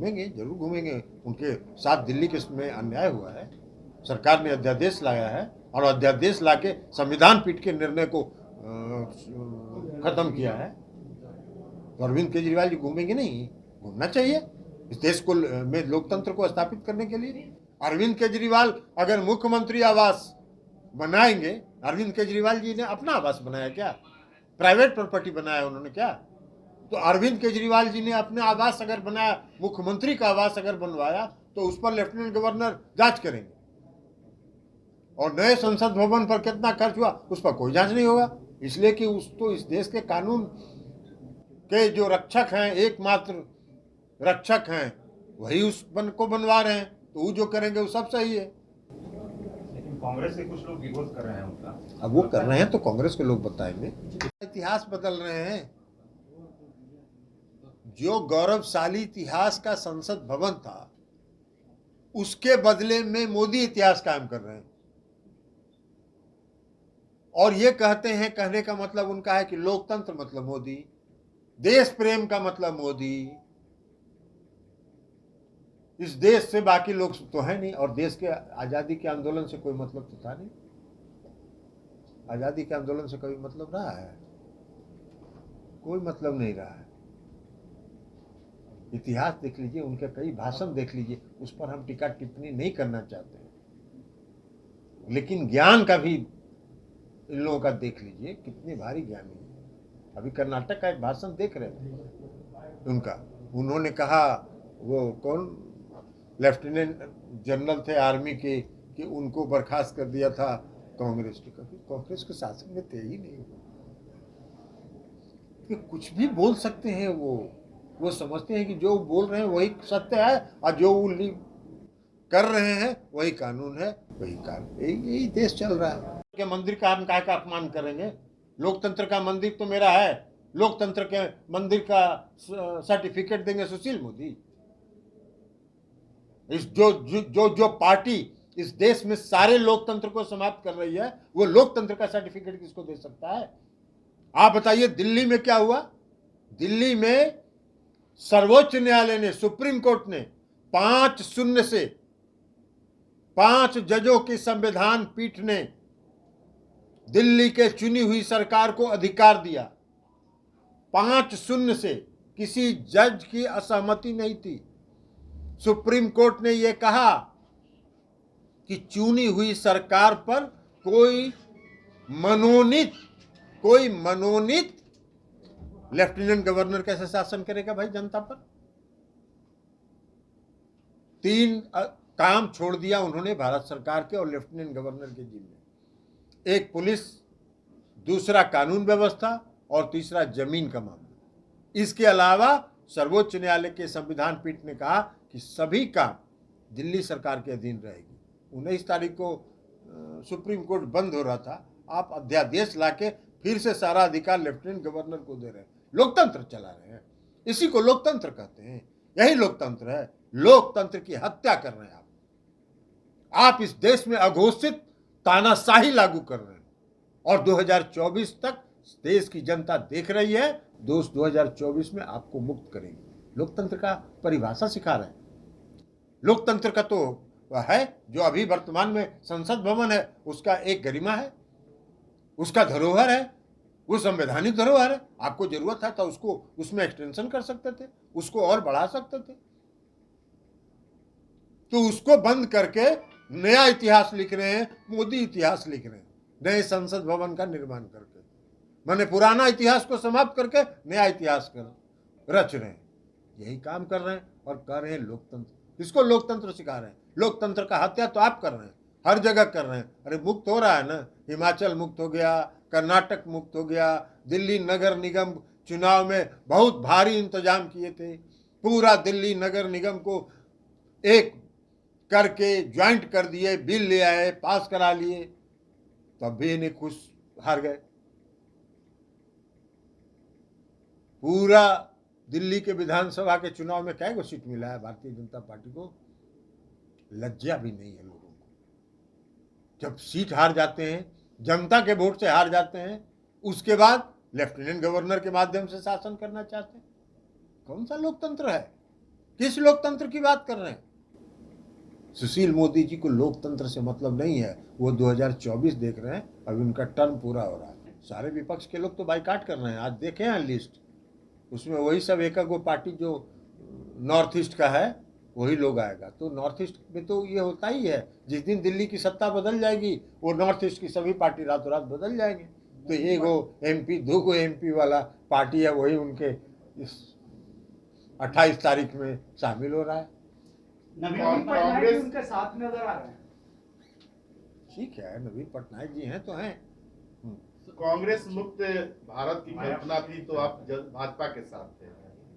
घूमेंगे, जरूर घूमेंगे। उनके साथ दिल्ली के में अन्याय हुआ है, सरकार ने अध्यादेश लाया है और अध्यादेश लाके संविधान पीठ के निर्णय को खत्म किया है। तो अरविंद केजरीवाल जी घूमेंगे नहीं? घूमना चाहिए इस देश को में लोकतंत्र को स्थापित करने के लिए। अरविंद केजरीवाल अगर मुख्यमंत्री आवास बनाएंगे, अरविंद केजरीवाल जी ने अपना आवास बनाया क्या? प्राइवेट प्रॉपर्टी बनाया उन्होंने क्या? तो अरविंद केजरीवाल जी ने अपने आवास अगर बनाया, मुख्यमंत्री का आवास अगर बनवाया, तो उस पर लेफ्टिनेंट गवर्नर जांच करेंगे। और नए संसद भवन पर कितना खर्च हुआ उस पर कोई जांच नहीं होगा, इसलिए कि इस देश के कानून के जो रक्षक हैं, एकमात्र रक्षक हैं, वही उस बन को बनवा रहे हैं। तो वो जो करेंगे वो सब सही है। लेकिन कांग्रेस के कुछ लोग विरोध कर रहे हैं उनका। अब वो कर रहे हैं तो कांग्रेस के लोग बताएंगे। इतिहास बदल रहे हैं। जो गौरवशाली इतिहास का संसद भवन था, उसके बदले में मोदी इतिहास कायम कर रहे हैं। और ये कहते हैं, कहने का मतलब उनका है कि लोकतंत्र मतलब मोदी, देश प्रेम का मतलब मोदी। इस देश से बाकी लोग तो है नहीं, और देश के आजादी के आंदोलन से कोई मतलब तो था नहीं। आजादी के आंदोलन से कोई मतलब रहा है? कोई मतलब नहीं रहा है। इतिहास देख लीजिए, उनके कई भाषण देख लीजिए, उस पर हम टीका टिप्पणी नहीं करना चाहते हैं, लेकिन ज्ञान का भी इन लोगों का देख लीजिए, कितने भारी ज्ञानी है। अभी कर्नाटक का एक भाषण देख रहे थे उनका, उन्होंने कहा, वो कौन लेफ्टिनेंट जनरल थे आर्मी के, कि उनको बर्खास्त कर दिया था कांग्रेस के। कभी कांग्रेस के शासन में थे ही नहीं। कि कुछ भी बोल सकते हैं। वो समझते हैं कि जो बोल रहे हैं वही सत्य है, और जो वो कर रहे हैं वही कानून है, वही कानून। यही देश चल रहा है। के मंदिर का हम काहे का अपमान करेंगे? लोकतंत्र का मंदिर तो मेरा है। लोकतंत्र के मंदिर का सर्टिफिकेट देंगे सुशील मोदी? इस जो पार्टी इस देश में सारे लोकतंत्र को समाप्त कर रही है, वो लोकतंत्र का सर्टिफिकेट किसको दे सकता है? आप बताइए, दिल्ली में क्या हुआ? दिल्ली में सर्वोच्च न्यायालय ने, सुप्रीम कोर्ट ने 5-0 से, 5 जजों की संविधान पीठ ने दिल्ली के चुनी हुई सरकार को अधिकार दिया। 5-0 से, किसी जज की असहमति नहीं थी। सुप्रीम कोर्ट ने यह कहा कि चुनी हुई सरकार पर कोई मनोनीत लेफ्टिनेंट गवर्नर कैसे शासन करेगा भाई जनता पर? 3 काम छोड़ दिया उन्होंने भारत सरकार के और लेफ्टिनेंट गवर्नर के जिम्मे। एक पुलिस, दूसरा कानून व्यवस्था, और तीसरा जमीन का मामला। इसके अलावा सर्वोच्च न्यायालय के संविधान पीठ ने कहा कि सभी काम दिल्ली सरकार के अधीन रहेगी। 19 तारीख को सुप्रीम कोर्ट बंद हो रहा था, आप अध्यादेश लाके फिर से सारा अधिकार लेफ्टिनेंट गवर्नर को दे रहे हैं। लोकतंत्र चला रहे हैं। इसी को लोकतंत्र कहते हैं। यही लोकतंत्र है। लोकतंत्र की हत्या कर रहे हैं आप इस देश में अघोषित तानाशाही लागू कर रहे हैं, और 2024 तक देश की जनता देख रही है। दोस्त 2024 में आपको मुक्त करेंगे। लोकतंत्र का परिभाषा सिखा रहे हैं। लोकतंत्र का तो वह है जो अभी वर्तमान में संसद भवन है, उसका एक गरिमा है, उसका धरोहर है, वो संवैधानिक धरोहर है। आपको जरूरत है तो उसको उसमें एक्सटेंशन कर सकते थे, उसको और बढ़ा सकते थे। तो उसको बंद करके नया इतिहास लिख रहे हैं, मोदी इतिहास लिख रहे हैं, नए संसद भवन का निर्माण करके। मैंने पुराना इतिहास को समाप्त करके नया इतिहास रच रहे हैं। यही काम कर रहे हैं और कर रहे हैं लोकतंत्र। इसको लोकतंत्र सिखा रहे हैं। लोकतंत्र का हत्या तो आप कर रहे हैं, हर जगह कर रहे हैं। अरे मुक्त हो रहा है ना, हिमाचल मुक्त हो गया, कर्नाटक मुक्त हो गया, दिल्ली नगर निगम चुनाव में बहुत भारी इंतजाम किए थे, पूरा दिल्ली नगर निगम को एक करके ज्वाइंट कर दिए, बिल ले आए, पास करा लिए, तब भी इन्हें खुश हार गए। पूरा दिल्ली के विधानसभा के चुनाव में क्या सीट मिला है भारतीय जनता पार्टी को? लज्जा भी नहीं है लोगों को। जब सीट हार जाते हैं, जनता के वोट से हार जाते हैं, उसके बाद लेफ्टिनेंट गवर्नर के माध्यम से शासन करना चाहते हैं। कौन सा लोकतंत्र है? किस लोकतंत्र की बात कर रहे हैं? सुशील मोदी जी को लोकतंत्र से मतलब नहीं है, वो 2024 देख रहे हैं, अभी उनका टर्म पूरा हो रहा है। सारे विपक्ष के लोग तो बाइकाट कर रहे हैं, आज देखे हैं लिस्ट, उसमें वही सब एक वो पार्टी जो नॉर्थ ईस्ट का है वही लोग आएगा। तो नॉर्थ ईस्ट में तो ये होता ही है, जिस दिन दिल्ली की सत्ता बदल जाएगी वो नॉर्थ ईस्ट की सभी पार्टी रातों रात बदल जाएंगे। तो एक वो MP, 2 MP वाला पार्टी है, वही उनके इस 28 तारीख में शामिल हो रहा है। नवीन पटनायक भी उनके साथ नजर आ रहे हैं। ठीक है, नवीन पटनायक जी हैं तो हैं। कांग्रेस मुक्त भारत की कल्पना थी तो आप भाजपा के साथ थे,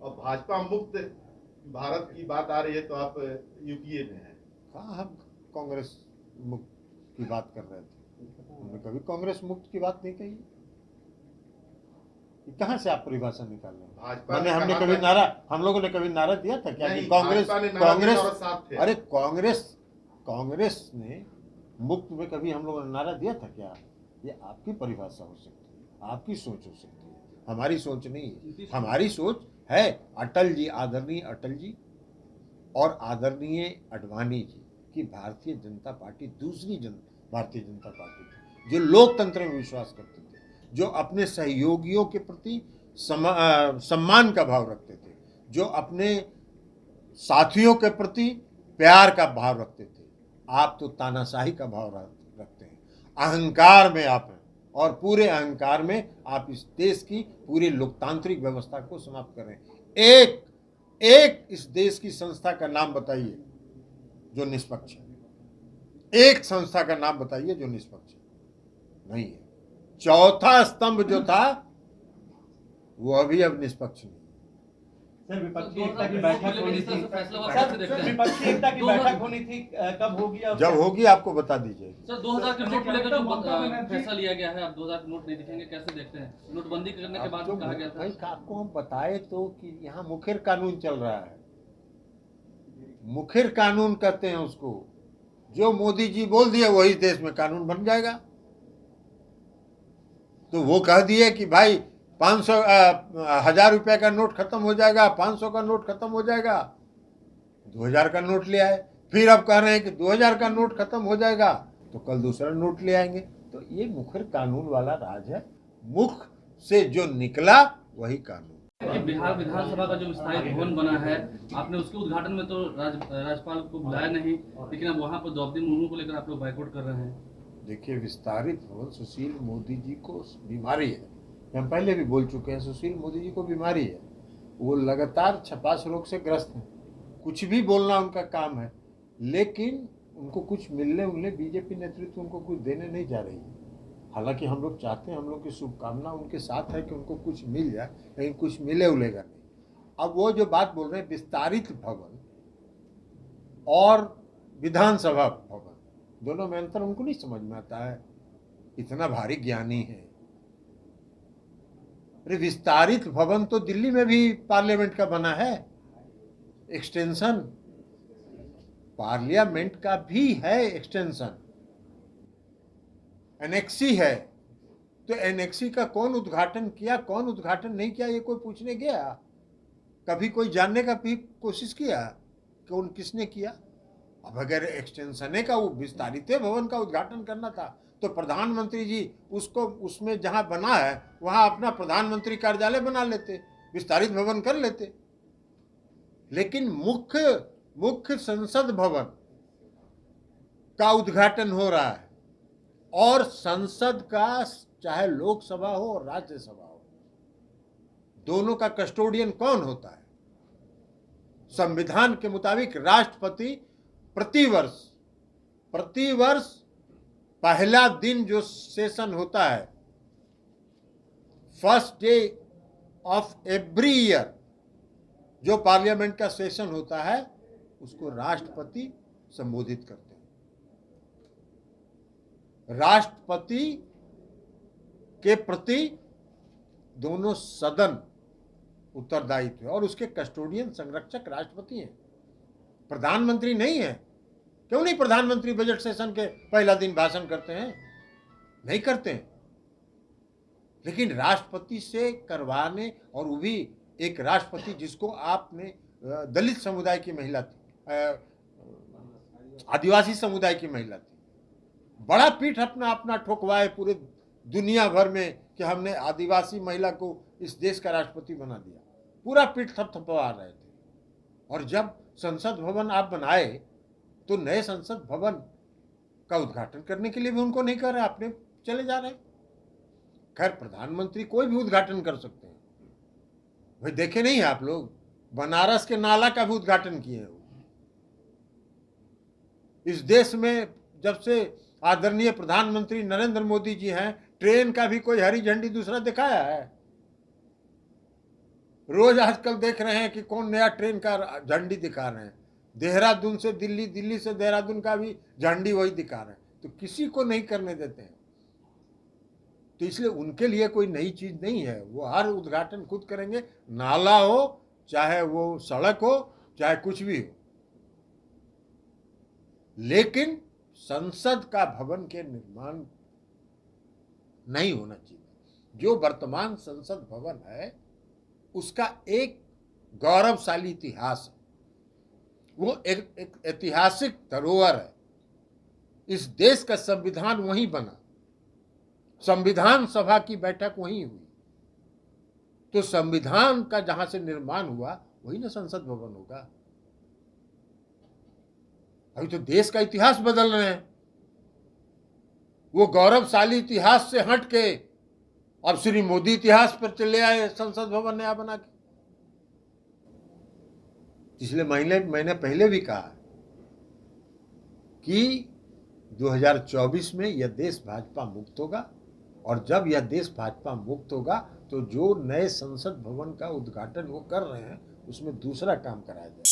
और भाजपा मुक्त भारत की बात आ रही है तो आप UPA में हैं। हाँ, हम कांग्रेस मुक्त की बात कर रहे थे, हमने कभी कांग्रेस मुक्त की बात नहीं कही। कहाँ से आप परिभाषा निकाल रहे हैं? भाजपा मैंने हमने कभी नारा, हम लोगों ने कभी नारा दिया था क्या कि कांग्रेस अरे कांग्रेस ने मुक्त में कभी हम लोगों ने नारा दिया था क्या? ये आपकी परिभाषा हो सकती है, आपकी सोच हो सकती है, हमारी सोच नहीं है। हमारी सोच है अटल जी, आदरणीय अटल जी और आदरणीय अडवाणी जी की भारतीय जनता पार्टी दूसरी भारतीय जनता पार्टी थी, जो लोकतंत्र में विश्वास करते थे, जो अपने सहयोगियों के प्रति सम्मान का भाव रखते थे, जो अपने साथियों के प्रति प्यार का भाव रखते थे। आप तो तानाशाही का भाव रखते हैं, अहंकार में आप हैं, और पूरे अहंकार में आप इस देश की पूरी लोकतांत्रिक व्यवस्था को समाप्त कर रहे हैं। एक इस देश की संस्था का नाम बताइए जो निष्पक्ष है। एक संस्था का नाम बताइए जो निष्पक्ष है, नहीं है। चौथा स्तंभ जो था वो अभी अब निष्पक्ष नहीं। सर, विपक्षी एकता की बैठक होनी थी। सर, विपक्षी एकता की बैठक होनी थी, कब होगी? जब होगी आपको बता दीजिए। सर, 2000 के नोट को लेकर जो फैसला लिया गया है, अब 2000 के नोट नहीं दिखेंगे, कैसे देखते हैं? नोटबंदी करने के बाद कहा गया था। भाई आपको हम बताए तो कि यहाँ मुखर कानून चल रहा है, मुखर कानून कहते हैं उसको। जो मोदी जी बोल दिए वही देश में कानून बन जाएगा। तो वो कह दिए कि भाई 500 1000 रुपए का नोट खत्म हो जाएगा, 500 का नोट खत्म हो जाएगा, 2000 का नोट ले आए। फिर अब कह रहे हैं कि 2000 का नोट खत्म हो जाएगा तो कल दूसरा नोट ले आएंगे। तो ये मुखर कानून वाला राज है, मुख से जो निकला वही कानून। कि बिहार विधानसभा का जो विस्तारित भवन बना है, आपने उसके उद्घाटन में तो राज्यपाल को बुलाया नहीं, लेकिन अब वहाँ पर द्रौपदी मुर्मू को लेकर आप लोग बाइकआउट कर रहे हैं। देखिए, विस्तारित भवन सुशील मोदी जी को बीमारी है, हम पहले भी बोल चुके हैं। सुशील मोदी जी को बीमारी है, वो लगातार छपास रोग से ग्रस्त हैं। कुछ भी बोलना उनका काम है, लेकिन उनको कुछ मिलने उनने बीजेपी नेतृत्व उनको कुछ देने नहीं जा रही है। हालांकि हम लोग चाहते हैं, हम लोग की शुभकामना उनके साथ है कि उनको कुछ मिल जाए, लेकिन कुछ मिले उलेगा नहीं। अब वो जो बात बोल रहे हैं विस्तारित भवन और विधानसभा भवन, दोनों में अंतर उनको नहीं समझ में आता है। इतना भारी ज्ञानी है। अरे विस्तारित भवन तो दिल्ली में भी पार्लियामेंट का बना है, एक्सटेंशन पार्लियामेंट का भी है, एक्सटेंशन एनेक्सी है। तो एनेक्सी का कौन उद्घाटन किया, कौन उद्घाटन नहीं किया, ये कोई पूछने गया? कभी कोई जानने का भी कोशिश किया कौन किसने किया? अब अगर एक्सटेंशन का वो विस्तारित भवन का उद्घाटन करना था तो प्रधानमंत्री जी उसको उसमें जहां बना है वहां अपना प्रधानमंत्री कार्यालय बना लेते, विस्तारित भवन कर लेते। लेकिन मुख्य संसद भवन का उद्घाटन हो रहा है, और संसद का चाहे लोकसभा हो और राज्यसभा हो, दोनों का कस्टोडियन कौन होता है? संविधान के मुताबिक राष्ट्रपति प्रतिवर्ष पहला दिन जो सेशन होता है, first day of every year जो पार्लियामेंट का सेशन होता है, उसको राष्ट्रपति संबोधित करते हैं। राष्ट्रपति के प्रति दोनों सदन उत्तरदायित्व है, और उसके कस्टोडियन संरक्षक राष्ट्रपति हैं, प्रधानमंत्री नहीं है। क्यों नहीं प्रधानमंत्री बजट सेशन के पहला दिन भाषण करते हैं? नहीं करते हैं। लेकिन राष्ट्रपति से करवाने, और वो भी एक राष्ट्रपति जिसको आपने दलित समुदाय की महिला थी, आदिवासी समुदाय की महिला थी। बड़ा पीठ अपना अपना ठोकवाए पूरे दुनिया भर में कि हमने आदिवासी महिला को इस देश का राष्ट्रपति बना दिया। पूरा पीठ थपथपा रहे थे। और जब संसद भवन आप बनाए तो नए संसद भवन का उद्घाटन करने के लिए भी उनको नहीं कर रहे, अपने चले जा रहे। खैर, प्रधानमंत्री कोई भी उद्घाटन कर सकते हैं। भाई देखे नहीं है आप लोग, बनारस के नाला का भी उद्घाटन किए हैं। इस देश में जब से आदरणीय प्रधानमंत्री नरेंद्र मोदी जी हैं, ट्रेन का भी कोई हरी झंडी दूसरा दिखाया है? रोज आजकल देख रहे हैं कि कौन नया ट्रेन का झंडी दिखा रहे हैं। देहरादून से दिल्ली, दिल्ली से देहरादून का भी झंडी वही दिखा रहे हैं। तो किसी को नहीं करने देते हैं। तो इसलिए उनके लिए कोई नई चीज नहीं है। वो हर उद्घाटन खुद करेंगे, नाला हो, चाहे वो सड़क हो, चाहे कुछ भी हो। लेकिन संसद का भवन के निर्माण नहीं होना चाहिए। जो वर्तमान संसद भवन है उसका एक गौरवशाली इतिहास है। वो एक ऐतिहासिक धरोहर है। इस देश का संविधान वहीं बना, संविधान सभा की बैठक वहीं हुई। तो संविधान का जहां से निर्माण हुआ वही ना संसद भवन होगा। अभी तो देश का इतिहास बदल रहे हैं। वो गौरवशाली इतिहास से हट के अब श्री मोदी इतिहास पर चले आए, संसद भवन नया बना के। इसलिए मैंने पहले भी कहा कि 2024 में यह देश भाजपा मुक्त होगा। और जब यह देश भाजपा मुक्त होगा तो जो नए संसद भवन का उद्घाटन वो कर रहे हैं उसमें दूसरा काम कराया जाए।